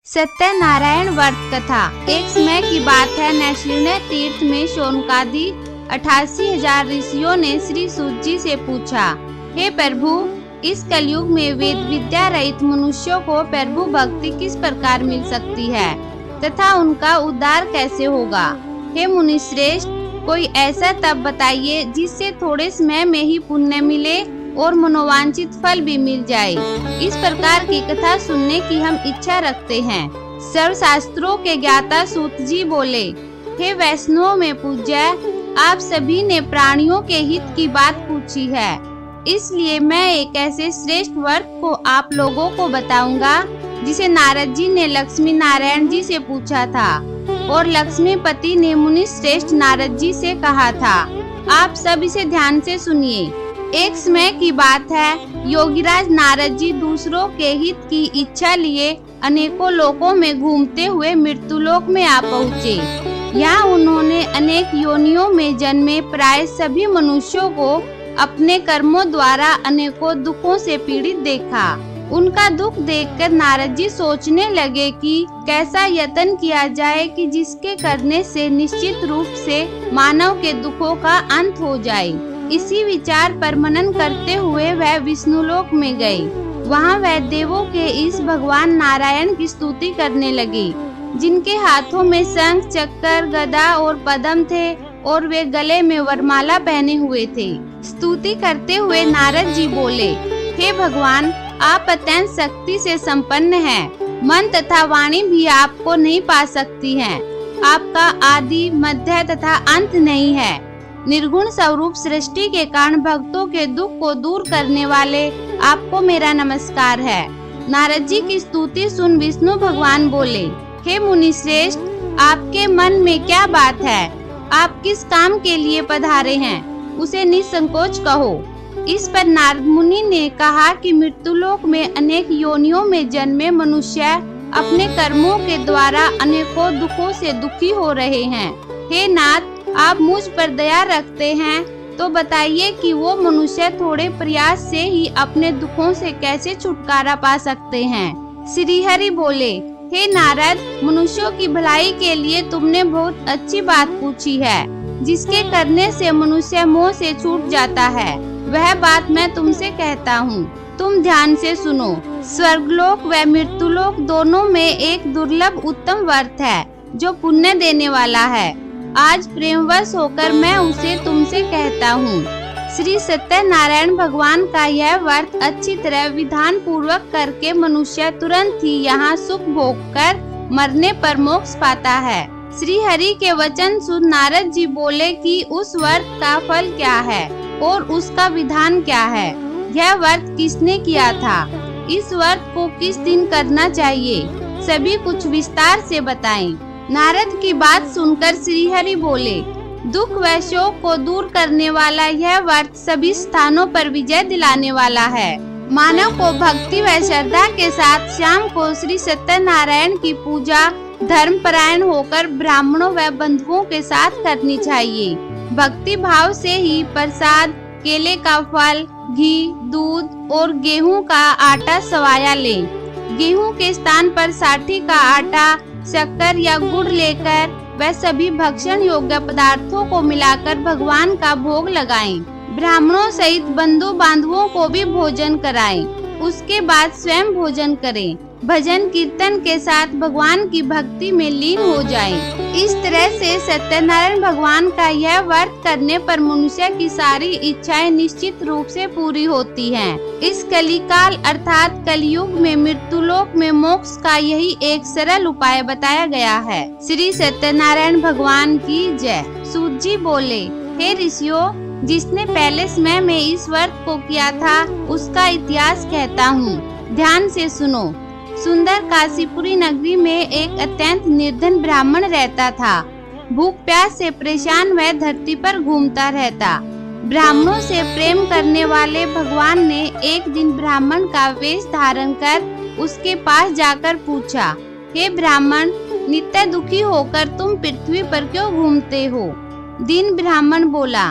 सत्यनारायण व्रत कथा। एक समय की बात है, नैशिरण्य तीर्थ में शौनकादि 88,000 ऋषियों ने श्री सूत जी से पूछा, हे प्रभु, इस कलयुग में वेद विद्या रहित मनुष्यों को प्रभु भक्ति किस प्रकार मिल सकती है तथा उनका उद्धार कैसे होगा। हे मुनिश्रेष्ठ, कोई ऐसा तप बताइए जिससे थोड़े समय में ही पुण्य मिले और मनोवांछित फल भी मिल जाए। इस प्रकार की कथा सुनने की हम इच्छा रखते हैं। सर्वशास्त्रों के ज्ञाता सूत जी बोले, हे वैष्णवों में पूज्य, आप सभी ने प्राणियों के हित की बात पूछी है, इसलिए मैं एक ऐसे श्रेष्ठ व्रत को आप लोगों को बताऊंगा जिसे नारद जी ने लक्ष्मी नारायण जी से पूछा था और लक्ष्मीपति ने मुनि श्रेष्ठ नारद जी से कहा था। आप सब इसे ध्यान से सुनिए। एक समय की बात है, योगीराज नारद जी दूसरों के हित की इच्छा लिए अनेकों लोकों में घूमते हुए मृत्युलोक में आ पहुँचे। यहाँ उन्होंने अनेक योनियों में जन्मे प्राय सभी मनुष्यों को अपने कर्मों द्वारा अनेकों दुखों से पीड़ित देखा। उनका दुख देखकर नारद जी सोचने लगे कि कैसा यत्न किया जाए कि जिसके करने से निश्चित रूप से मानव के दुखों का अंत हो जाए। इसी विचार पर मनन करते हुए वह विष्णुलोक में गए। वहाँ वह देवों के इस भगवान नारायण की स्तुति करने लगे, जिनके हाथों में शंख, चक्र, गदा और पद्म थे और वे गले में वरमाला पहने हुए थे। स्तुति करते हुए नारद जी बोले, हे भगवान, आप अत्यंत शक्ति से संपन्न हैं। मन तथा वाणी भी आपको नहीं पा सकती हैं। आपका आदि, मध्य तथा अंत नहीं है। निर्गुण स्वरूप सृष्टि के कारण भक्तों के दुख को दूर करने वाले आपको मेरा नमस्कार है। नारद जी की स्तुति सुन विष्णु भगवान बोले, हे मुनि श्रेष्ठ, आपके मन में क्या बात है? आप किस काम के लिए पधारे हैं, उसे निसंकोच कहो। इस पर नारद मुनि ने कहा कि मृत्युलोक में अनेक योनियों में जन्मे मनुष्य अपने कर्मों के द्वारा अनेकों दुखों से दुखी हो रहे हैं। हे नाथ, आप मुझ पर दया रखते हैं तो बताइए कि वो मनुष्य थोड़े प्रयास से ही अपने दुखों से कैसे छुटकारा पा सकते हैं। श्री हरि बोले, हे नारद, मनुष्यों की भलाई के लिए तुमने बहुत अच्छी बात पूछी है। जिसके करने से मनुष्य मोह से छूट जाता है, वह बात मैं तुमसे कहता हूँ, तुम ध्यान से सुनो। स्वर्गलोक व मृत्युलोक दोनों में एक दुर्लभ उत्तम व्रत है जो पुण्य देने वाला है। आज प्रेमवश होकर मैं उसे तुमसे कहता हूँ। श्री सत्यनारायण भगवान का यह व्रत अच्छी तरह विधान पूर्वक करके मनुष्य तुरंत ही यहाँ सुख भोग कर मरने पर मोक्ष पाता है। श्री हरि के वचन सुन नारद जी बोले कि उस व्रत का फल क्या है और उसका विधान क्या है। यह व्रत किसने किया था? इस व्रत को किस दिन करना चाहिए? सभी कुछ विस्तार से बताएं। नारद की बात सुनकर श्री हरि बोले, दुख व शोक को दूर करने वाला यह व्रत सभी स्थानों पर विजय दिलाने वाला है। मानव को भक्ति व श्रद्धा के साथ शाम को श्री सत्यनारायण की पूजा धर्मपरायण होकर ब्राह्मणों व बंधुओं के साथ करनी चाहिए। भक्ति भाव से ही प्रसाद, केले का फल, घी, दूध और गेहूं का आटा सवाया लें। गेहूं के स्थान पर साठी का आटा, शक्कर या गुड़ लेकर वह सभी भक्षण योग्य पदार्थों को मिलाकर भगवान का भोग लगाएं। ब्राह्मणों सहित बंधु बांधवों को भी भोजन कराएं। उसके बाद स्वयं भोजन करें। भजन कीर्तन के साथ भगवान की भक्ति में लीन हो जाएं। इस तरह से सत्यनारायण भगवान का यह व्रत करने पर मनुष्य की सारी इच्छाएं निश्चित रूप से पूरी होती हैं। इस कलिकाल अर्थात कलयुग में मृत्युलोक में मोक्ष का यही एक सरल उपाय बताया गया है। श्री सत्यनारायण भगवान की जय। सूत जी बोले, हे ऋषियों, जिसने पहले समय में इस व्रत को किया था उसका इतिहास कहता हूँ, ध्यान से सुनो। सुंदर काशीपुरी नगरी में एक अत्यंत निर्धन ब्राह्मण रहता था। भूख प्यास से परेशान वह धरती पर घूमता रहता। ब्राह्मणों से प्रेम करने वाले भगवान ने एक दिन ब्राह्मण का वेश धारण कर उसके पास जाकर पूछा, हे ब्राह्मण, नित्य दुखी होकर तुम पृथ्वी पर क्यों घूमते हो? दीन ब्राह्मण बोला,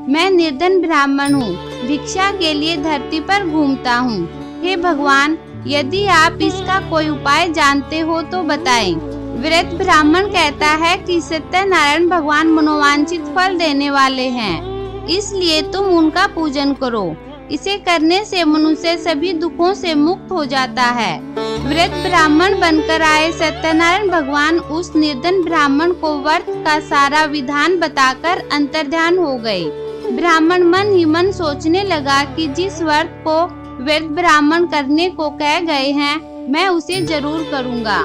मैं निर्धन ब्राह्मण हूँ, भिक्षा के लिए धरती पर घूमता हूँ। हे भगवान, यदि आप इसका कोई उपाय जानते हो तो बताएं। वृद्ध ब्राह्मण कहता है कि सत्यनारायण भगवान मनोवांछित फल देने वाले हैं, इसलिए तुम उनका पूजन करो। इसे करने से मनुष्य सभी दुखों से मुक्त हो जाता है। वृद्ध ब्राह्मण बनकर आए सत्यनारायण भगवान उस निर्धन ब्राह्मण को व्रत का सारा विधान बताकर अंतर्ध्यान हो गए। ब्राह्मण मन ही मन सोचने लगा कि जिस व्रत को वृद्ध ब्राह्मण करने को कह गए हैं, मैं उसे जरूर करूँगा।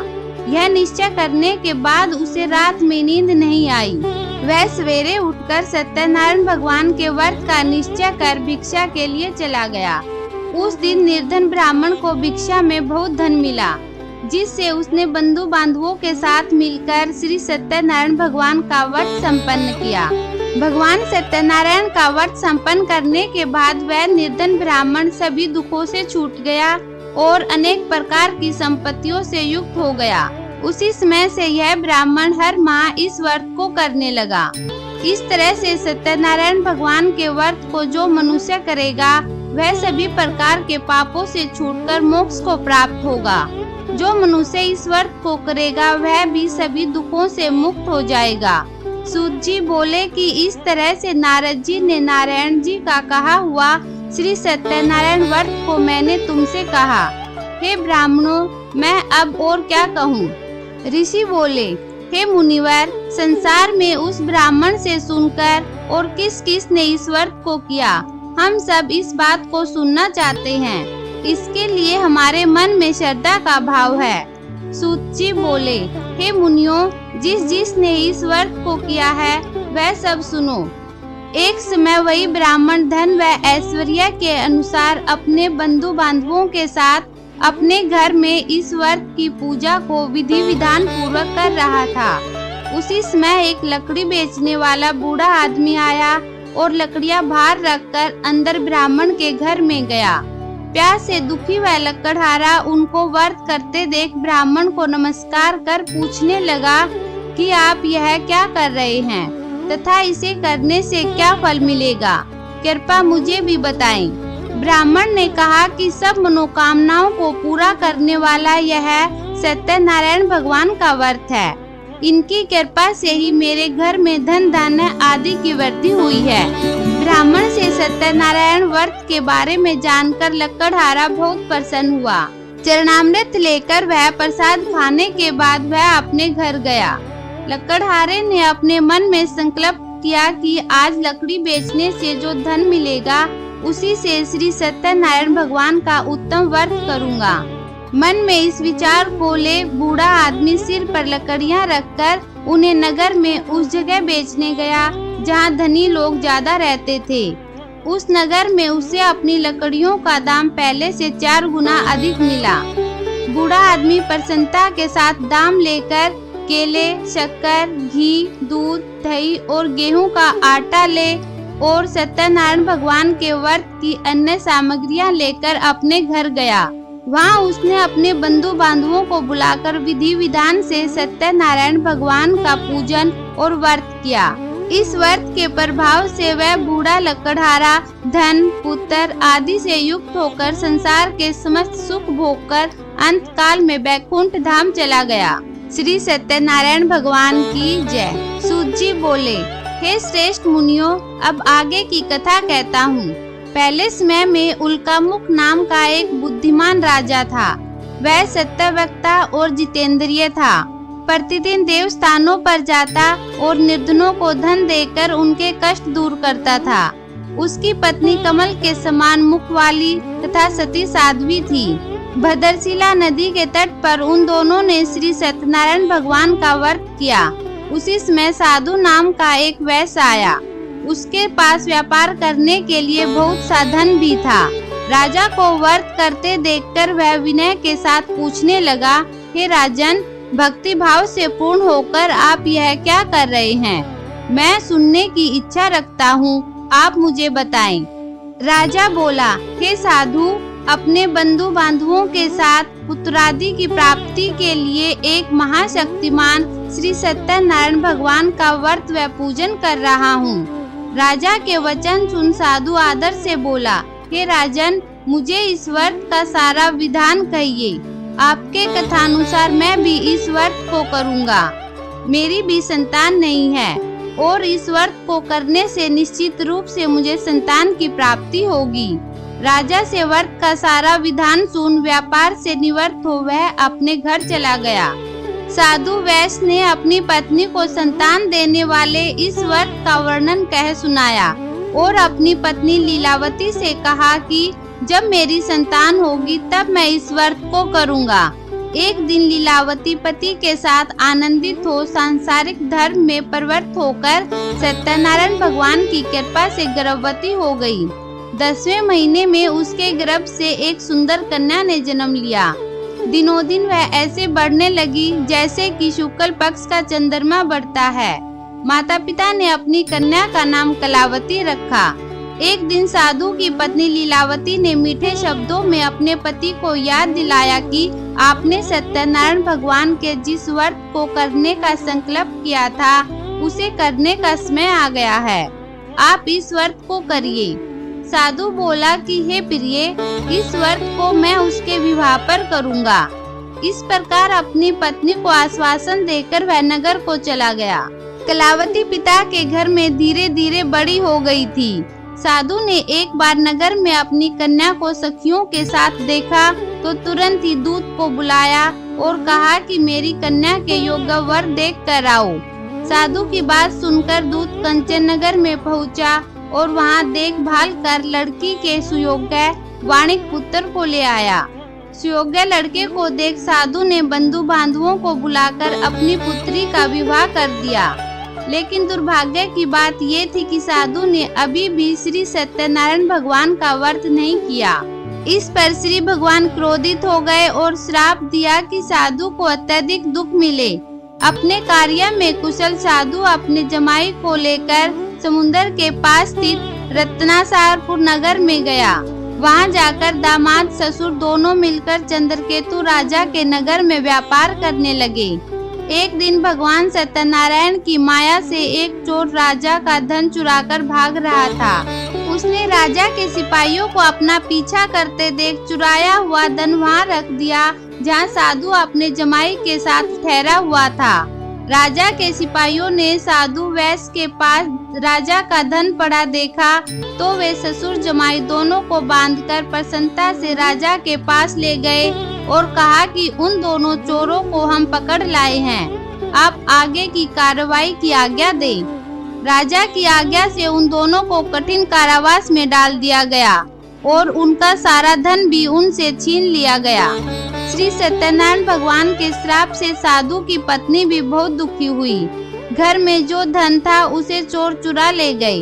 यह निश्चय करने के बाद उसे रात में नींद नहीं आई। वह सवेरे उठकर सत्यनारायण भगवान के व्रत का निश्चय कर भिक्षा के लिए चला गया। उस दिन निर्धन ब्राह्मण को भिक्षा में बहुत धन मिला, जिससे उसने बंधु बांधवों के साथ मिलकर श्री सत्यनारायण भगवान का व्रत संपन्न किया। भगवान सत्यनारायण का व्रत संपन्न करने के बाद वह निर्धन ब्राह्मण सभी दुखों से छूट गया और अनेक प्रकार की संपत्तियों से युक्त हो गया। उसी समय से यह ब्राह्मण हर माह इस व्रत को करने लगा। इस तरह से सत्यनारायण भगवान के व्रत को जो मनुष्य करेगा वह सभी प्रकार के पापों से छूटकर मोक्ष को प्राप्त होगा। जो मनुष्य इस व्रत को करेगा वह भी सभी दुखों से मुक्त हो जाएगा। सूत जी बोले कि इस तरह से नारद जी ने नारायण जी का कहा हुआ श्री सत्यनारायण व्रत को मैंने तुमसे कहा। हे ब्राह्मणों, मैं अब और क्या कहूँ। ऋषि बोले, हे मुनिवर, संसार में उस ब्राह्मण से सुनकर और किस किस ने इस व्रत को किया, हम सब इस बात को सुनना चाहते हैं। इसके लिए हमारे मन में श्रद्धा का भाव है। सूत जी बोले, हे मुनियों, जिस जिस ने इस व्रत को किया है वह सब सुनो। एक समय वही ब्राह्मण धन व ऐश्वर्य के अनुसार अपने बंधु बांधवों के साथ अपने घर में इस व्रत की पूजा को विधि विधान पूर्वक कर रहा था। उसी समय एक लकड़ी बेचने वाला बूढ़ा आदमी आया और लकड़ियां बाहर रखकर अंदर ब्राह्मण के घर में गया। प्यास से दुखी वह लकड़हारा उनको व्रत करते देख ब्राह्मण को नमस्कार कर पूछने लगा कि आप यह क्या कर रहे हैं तथा इसे करने से क्या फल मिलेगा, कृपया मुझे भी बताएं। ब्राह्मण ने कहा कि सब मनोकामनाओं को पूरा करने वाला यह सत्यनारायण भगवान का व्रत है। इनकी कृपा से ही मेरे घर में धन धान्य आदि की वृद्धि हुई है। ब्राह्मण से सत्यनारायण व्रत के बारे में जानकर लकड़हारा बहुत प्रसन्न हुआ। चरणामृत लेकर वह प्रसाद खाने के बाद वह अपने घर गया। लकड़हारे ने अपने मन में संकल्प किया कि आज लकड़ी बेचने से जो धन मिलेगा उसी से श्री सत्यनारायण भगवान का उत्तम व्रत करूंगा। मन में इस विचार को ले बूढ़ा आदमी सिर पर लकड़ियां रखकर उन्हें नगर में उस जगह बेचने गया जहां धनी लोग ज्यादा रहते थे। उस नगर में उसे अपनी लकड़ियों का दाम पहले से 4 गुना अधिक मिला। बूढ़ा आदमी प्रसन्नता के साथ दाम लेकर केले, शक्कर, घी, दूध, दही और गेहूं का आटा ले और सत्यनारायण भगवान के व्रत की अन्य सामग्रियां लेकर अपने घर गया। वहां उसने अपने बंधु बांधवों को बुलाकर विधि विधान से सत्यनारायण भगवान का पूजन और व्रत किया। इस व्रत के प्रभाव से वह बूढ़ा लकड़हारा धन, पुत्र आदि से युक्त होकर संसार के समस्त सुख भोगकर अंत काल में बैकुंठ धाम चला गया। श्री सत्यनारायण भगवान की जय। सूत जी बोले, हे श्रेष्ठ मुनियों, अब आगे की कथा कहता हूँ। पहले समय में उल्कामुख नाम का एक बुद्धिमान राजा था। वह सत्यवक्ता और जितेंद्रिय था। प्रतिदिन देव स्थानों पर जाता और निर्धनों को धन देकर उनके कष्ट दूर करता था। उसकी पत्नी कमल के समान मुख वाली तथा सती साध्वी थी। भद्रशिला नदी के तट पर उन दोनों ने श्री सत्यनारायण भगवान का व्रत किया। उसी समय साधु नाम का एक वैश्य आया। उसके पास व्यापार करने के लिए बहुत सा धन भी था। राजा को व्रत करते देखकर वह विनय के साथ पूछने लगा, हे राजन, भक्ति भाव से पूर्ण होकर आप यह क्या कर रहे हैं? मैं सुनने की इच्छा रखता हूँ, आप मुझे बताएं। राजा बोला, हे साधु, अपने बंधु बांधवों के साथ पुत्रादि की प्राप्ति के लिए एक महाशक्तिमान श्री सत्यनारायण भगवान का व्रत व पूजन कर रहा हूँ। राजा के वचन सुन साधु आदर से बोला, हे राजन, मुझे इस व्रत का सारा विधान कहिए। आपके कथानुसार मैं भी इस व्रत को करूँगा। मेरी भी संतान नहीं है और इस व्रत को करने से निश्चित रूप से मुझे संतान की प्राप्ति होगी। राजा से व्रत का सारा विधान सुन व्यापार से निवृत्त हो वह अपने घर चला गया। साधु वैश्य ने अपनी पत्नी को संतान देने वाले इस व्रत का वर्णन कह सुनाया और अपनी पत्नी लीलावती से कहा कि जब मेरी संतान होगी तब मैं इस व्रत को करूँगा। एक दिन लीलावती पति के साथ आनंदित हो सांसारिक धर्म में प्रवृत्त होकर सत्यनारायण भगवान की कृपा से गर्भवती हो गई। 10वें महीने में उसके गर्भ से एक सुंदर कन्या ने जन्म लिया। दिनों दिन वह ऐसे बढ़ने लगी जैसे कि शुक्ल पक्ष का चंद्रमा बढ़ता है। माता पिता ने अपनी कन्या का नाम कलावती रखा। एक दिन साधु की पत्नी लीलावती ने मीठे शब्दों में अपने पति को याद दिलाया कि आपने सत्यनारायण भगवान के जिस व्रत को करने का संकल्प किया था उसे करने का समय आ गया है। आप इस व्रत को करिए। साधु बोला कि हे प्रिय, इस व्रत को मैं उसके विवाह पर करूँगा। इस प्रकार अपनी पत्नी को आश्वासन देकर वह नगर को चला गया। कलावती पिता के घर में धीरे धीरे बड़ी हो गई थी। साधु ने एक बार नगर में अपनी कन्या को सखियों के साथ देखा तो तुरंत ही दूत को बुलाया और कहा कि मेरी कन्या के योग्य वर देख कर आओ। साधु की बात सुनकर दूत कंचन नगर में पहुंचा और वहां देखभाल कर लड़की के सुयोग्य वाणिक पुत्र को ले आया। सुयोग्य लड़के को देख साधु ने बंधु बांधवों को बुलाकर अपनी पुत्री का विवाह कर दिया। लेकिन दुर्भाग्य की बात ये थी कि साधु ने अभी भी श्री सत्यनारायण भगवान का व्रत नहीं किया। इस पर श्री भगवान क्रोधित हो गए और श्राप दिया कि साधु को अत्यधिक दुख मिले। अपने कार्य में कुशल साधु अपने जमाई को लेकर समुद्र के पास स्थित रत्नासारपुर नगर में गया। वहां जाकर दामाद ससुर दोनों मिलकर चंद्रकेतु राजा के नगर में व्यापार करने लगे। एक दिन भगवान सत्यनारायण की माया से एक चोर राजा का धन चुराकर भाग रहा था। उसने राजा के सिपाहियों को अपना पीछा करते देख चुराया हुआ धन वहां रख दिया जहां साधु अपने जमाई के साथ ठहरा हुआ था। राजा के सिपाहियों ने साधु वैश्य के पास राजा का धन पड़ा देखा तो वे ससुर जमाई दोनों को बांधकर प्रसन्नता से राजा के पास ले गए और कहा कि उन दोनों चोरों को हम पकड़ लाए हैं, आप आगे की कार्रवाई की आज्ञा दें। राजा की आज्ञा से उन दोनों को कठिन कारावास में डाल दिया गया और उनका सारा धन भी उनसे छीन लिया गया। श्री सत्यनारायण भगवान के श्राप से साधु की पत्नी भी बहुत दुखी हुई। घर में जो धन था उसे चोर चुरा ले गए।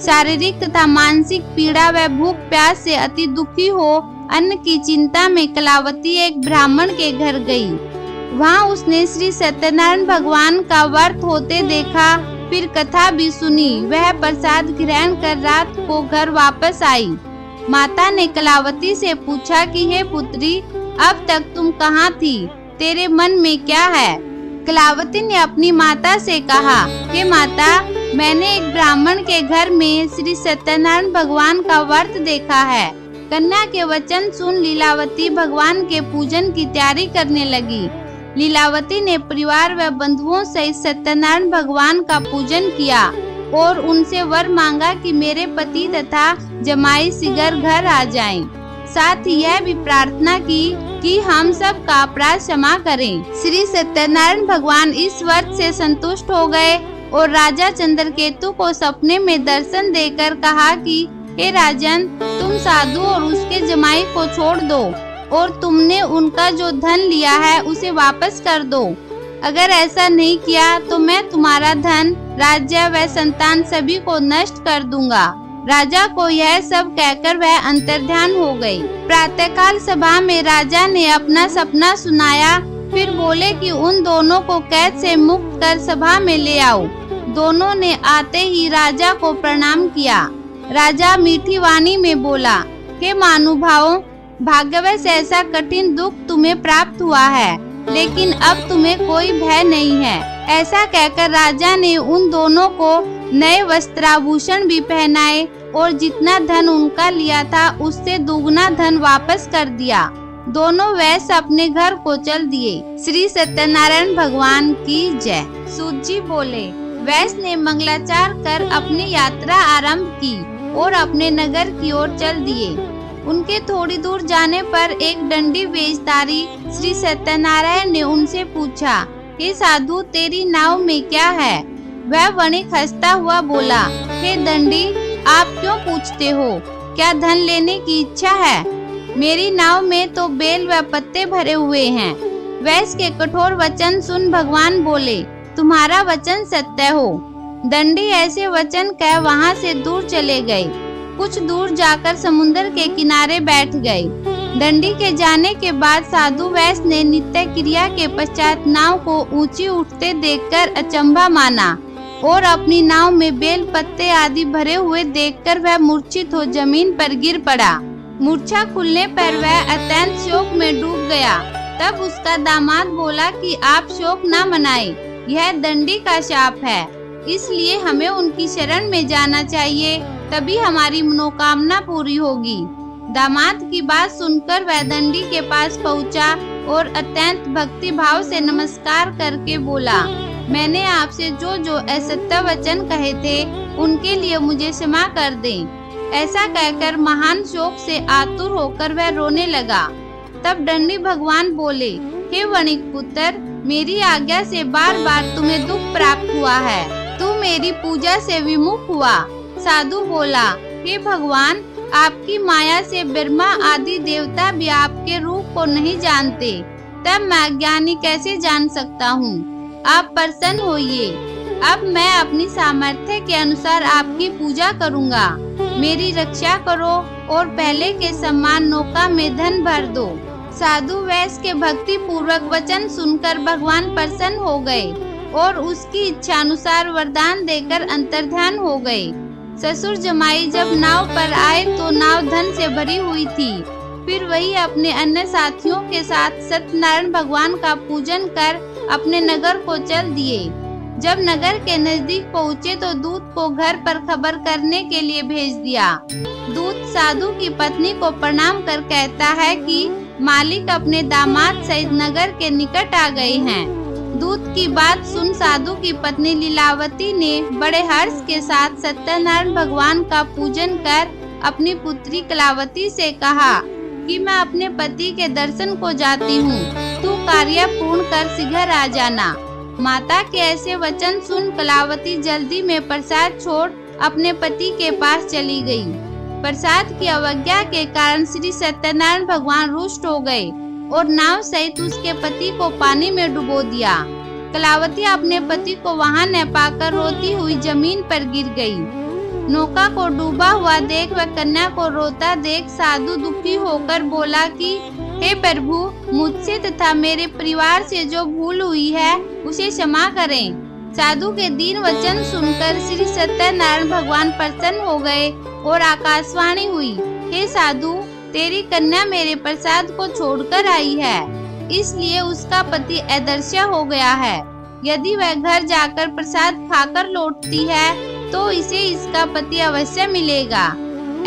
शारीरिक तथा मानसिक पीड़ा व भूख प्यास से अति दुखी हो अन्न की चिंता में कलावती एक ब्राह्मण के घर गई। वहां उसने श्री सत्यनारायण भगवान का व्रत होते देखा, फिर कथा भी सुनी। वह प्रसाद ग्रहण कर रात को घर वापस आई। माता ने कलावती से पूछा कि हे पुत्री, अब तक तुम कहाँ थी? तेरे मन में क्या है? कलावती ने अपनी माता से कहा, हे माता, मैंने एक ब्राह्मण के घर में श्री सत्यनारायण भगवान का व्रत देखा है। कन्या के वचन सुन लीलावती भगवान के पूजन की तैयारी करने लगी। लीलावती ने परिवार व बंधुओं सहित सत्यनारायण भगवान का पूजन किया और उनसे वर मांगा कि मेरे पति तथा जमाई शीघ्र घर आ जाएं। साथ ही यह भी प्रार्थना की कि हम सब का अपराध क्षमा करें। श्री सत्यनारायण भगवान इस व्रत से संतुष्ट हो गए और राजा चंद्रकेतु को सपने में दर्शन देकर कहा कि हे राजन, तुम साधु और उसके जमाई को छोड़ दो और तुमने उनका जो धन लिया है उसे वापस कर दो। अगर ऐसा नहीं किया तो मैं तुम्हारा धन, राज्य व संतान सभी को नष्ट कर दूंगा। राजा को यह सब कहकर वह अंतर्ध्यान हो गई। प्रातःकाल सभा में राजा ने अपना सपना सुनाया, फिर बोले कि उन दोनों को कैद से मुक्त कर सभा में ले आओ। दोनों ने आते ही राजा को प्रणाम किया। राजा मीठी वाणी में बोला, हे महानुभावों, भाग्यवश ऐसा कठिन दुख तुम्हें प्राप्त हुआ है, लेकिन अब तुम्हें कोई भय नहीं है। ऐसा कहकर राजा ने उन दोनों को नए वस्त्राभूषण भी पहनाए और जितना धन उनका लिया था उससे दुगना धन वापस कर दिया। दोनों वैश्य अपने घर को चल दिए। श्री सत्यनारायण भगवान की जय। सूत जी बोले, वैश्य ने मंगलाचार कर अपनी यात्रा आरंभ की और अपने नगर की ओर चल दिए। उनके थोड़ी दूर जाने पर एक डंडी बेचतारी श्री सत्यनारायण ने उनसे पूछा, हे साधु, तेरी नाव में क्या है? वह वणिक हंसता हुआ बोला, हे दंडी, आप क्यों पूछते हो? क्या धन लेने की इच्छा है? मेरी नाव में तो बेल व पत्ते भरे हुए हैं। वैश्य के कठोर वचन सुन भगवान बोले, तुम्हारा वचन सत्य हो। दंडी ऐसे वचन कह वहाँ से दूर चले गए। कुछ दूर जाकर समुद्र के किनारे बैठ गए। दंडी के जाने के बाद साधु वैश्य ने नित्य क्रिया के पश्चात नाव को ऊंची उठते देखकर अचंभा माना और अपनी नाव में बेल पत्ते आदि भरे हुए देखकर वह मूर्छित हो जमीन पर गिर पड़ा। मूर्छा खुलने पर वह अत्यंत शोक में डूब गया। तब उसका दामाद बोला कि आप शोक न मनाएं, यह दंडी का शाप है, इसलिए हमें उनकी शरण में जाना चाहिए, तभी हमारी मनोकामना पूरी होगी। दामाद की बात सुनकर वह दंडी के पास पहुंचा और अत्यंत भक्ति भाव से नमस्कार करके बोला, मैंने आपसे जो जो असत्य वचन कहे थे उनके लिए मुझे क्षमा कर दें। ऐसा कहकर महान शोक से आतुर होकर वह रोने लगा। तब दंडी भगवान बोले, हे वणिक पुत्र, मेरी आज्ञा से बार बार तुम्हें दुख प्राप्त हुआ है, तू मेरी पूजा से विमुख हुआ। साधु बोला, हे भगवान, आपकी माया से ब्रह्मा आदि देवता भी आपके रूप को नहीं जानते, तब मैं अज्ञानी कैसे जान सकता हूँ? आप प्रसन्न होइए। अब मैं अपनी सामर्थ्य के अनुसार आपकी पूजा करूँगा। मेरी रक्षा करो और पहले के समान नौका में धन भर दो। साधु वैश्य के भक्ति पूर्वक वचन सुनकर भगवान प्रसन्न हो गए और उसकी इच्छा अनुसार वरदान देकर अंतर्ध्यान हो गए। ससुर जमाई जब नाव पर आए तो नाव धन से भरी हुई थी। फिर वही अपने अन्य साथियों के साथ सत्यनारायण भगवान का पूजन कर अपने नगर को चल दिए। जब नगर के नजदीक पहुँचे तो दूत को घर पर खबर करने के लिए भेज दिया। दूत साधु की पत्नी को प्रणाम कर कहता है कि मालिक अपने दामाद सहित नगर के निकट आ गए हैं। दूत की बात सुन साधु की पत्नी लीलावती ने बड़े हर्ष के साथ सत्यनारायण भगवान का पूजन कर अपनी पुत्री कलावती से कहा कि मैं अपने पति के दर्शन को जाती हूँ, तू कार्य पूर्ण कर शीघ्र आ जाना। माता के ऐसे वचन सुन कलावती जल्दी में प्रसाद छोड़ अपने पति के पास चली गई। प्रसाद की अवज्ञा के कारण श्री सत्यनारायण भगवान रुष्ट हो गए और नाव सहित उसके पति को पानी में डुबो दिया। कलावती अपने पति को वहां न पाकर रोती हुई जमीन पर गिर गई। नौका को डूबा हुआ देख व कन्या को रोता देख साधु दुखी होकर बोला कि हे प्रभु, मुझसे तथा मेरे परिवार से जो भूल हुई है उसे क्षमा करें। साधु के दीन वचन सुनकर श्री सत्यनारायण भगवान प्रसन्न हो गए और आकाशवाणी हुई, हे साधु, तेरी कन्या मेरे प्रसाद को छोड़कर आई है, इसलिए उसका पति अदृश्य हो गया है। यदि वह घर जाकर प्रसाद खाकर लौटती है तो इसे इसका पति अवश्य मिलेगा।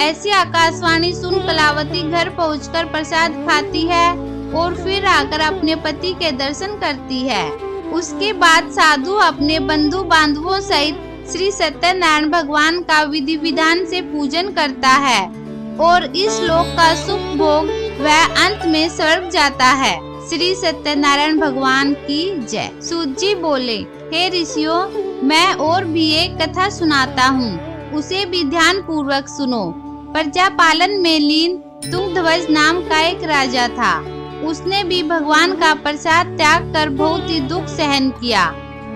ऐसी आकाशवाणी सुन कलावती घर पहुंचकर प्रसाद खाती है और फिर आकर अपने पति के दर्शन करती है। उसके बाद साधु अपने बंधु बांधवों सहित श्री सत्यनारायण भगवान का विधि विधान से पूजन करता है और इस लोक का सुख भोग वह अंत में स्वर्ग जाता है। श्री सत्यनारायण भगवान की जय। सूत जी बोले, हे ऋषियों, मैं और भी एक कथा सुनाता हूँ, उसे भी ध्यान पूर्वक सुनो। प्रजा पालन में लीन तुंगध्वज नाम का एक राजा था। उसने भी भगवान का प्रसाद त्याग कर बहुत ही दुख सहन किया।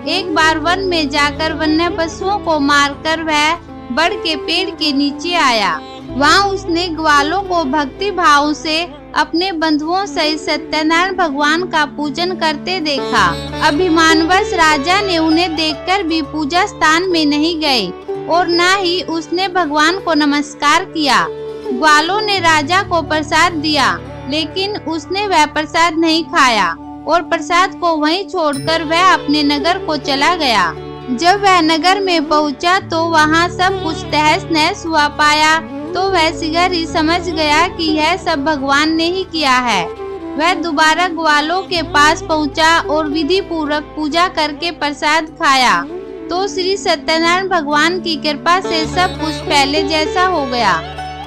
एक बार वन में जाकर वन्य पशुओं को मारकर वह बड़ के पेड़ के नीचे आया। वहाँ उसने ग्वालों को भक्ति भाव से अपने बंधुओं सहित सत्यनारायण भगवान का पूजन करते देखा। अभिमानवश राजा ने उन्हें देखकर भी पूजा स्थान में नहीं गए और न ही उसने भगवान को नमस्कार किया। ग्वालों ने राजा को प्रसाद दिया, लेकिन उसने वह प्रसाद नहीं खाया और प्रसाद को वहीं छोड़कर वह अपने नगर को चला गया। जब वह नगर में पहुंचा तो वहां सब कुछ तहस नहस हुआ पाया, तो वह शीघ्र ही समझ गया कि यह सब भगवान ने ही किया है। वह दोबारा ग्वालों के पास पहुंचा और विधि पूर्वक पूजा करके प्रसाद खाया, तो श्री सत्यनारायण भगवान की कृपा से सब कुछ पहले जैसा हो गया।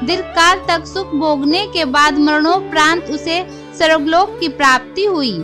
दीर्घकाल तक सुख भोगने के बाद मरणोपरांत उसे स्वर्गलोक की प्राप्ति हुई।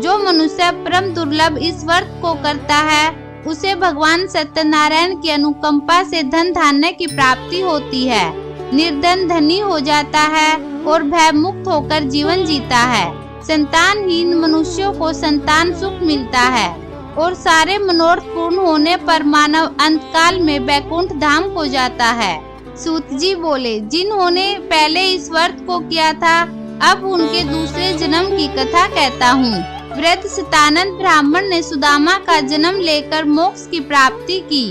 जो मनुष्य परम दुर्लभ इस व्रत को करता है, उसे भगवान सत्यनारायण की अनुकंपा से धन धान्य की प्राप्ति होती है, निर्धन धनी हो जाता है और भय मुक्त होकर जीवन जीता है। संतानहीन मनुष्यों को संतान सुख मिलता है और सारे मनोरथ पूर्ण होने पर मानव अंतकाल में वैकुंठ धाम को जाता है। सूत जी बोले, जिन्होंने पहले इस व्रत को किया था, अब उनके दूसरे जन्म की कथा कहता हूँ। वृद्ध शतानंद ब्राह्मण ने सुदामा का जन्म लेकर मोक्ष की प्राप्ति की।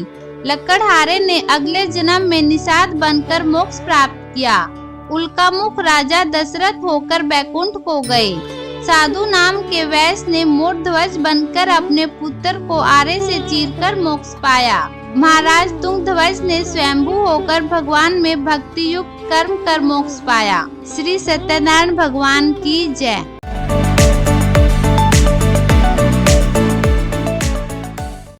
लकड़हारे ने अगले जन्म में निषाद बनकर मोक्ष प्राप्त किया। उल्कामुख राजा दशरथ होकर बैकुंठ को गए। साधु नाम के वैश्य ने मूर्ध्वज बनकर अपने पुत्र को आरे से चीरकर मोक्ष पाया। महाराज तुंगध्वज ने स्वयंभू होकर भगवान में भक्ति युक्त कर्म कर मोक्ष पाया। श्री सत्यनारायण भगवान की जय।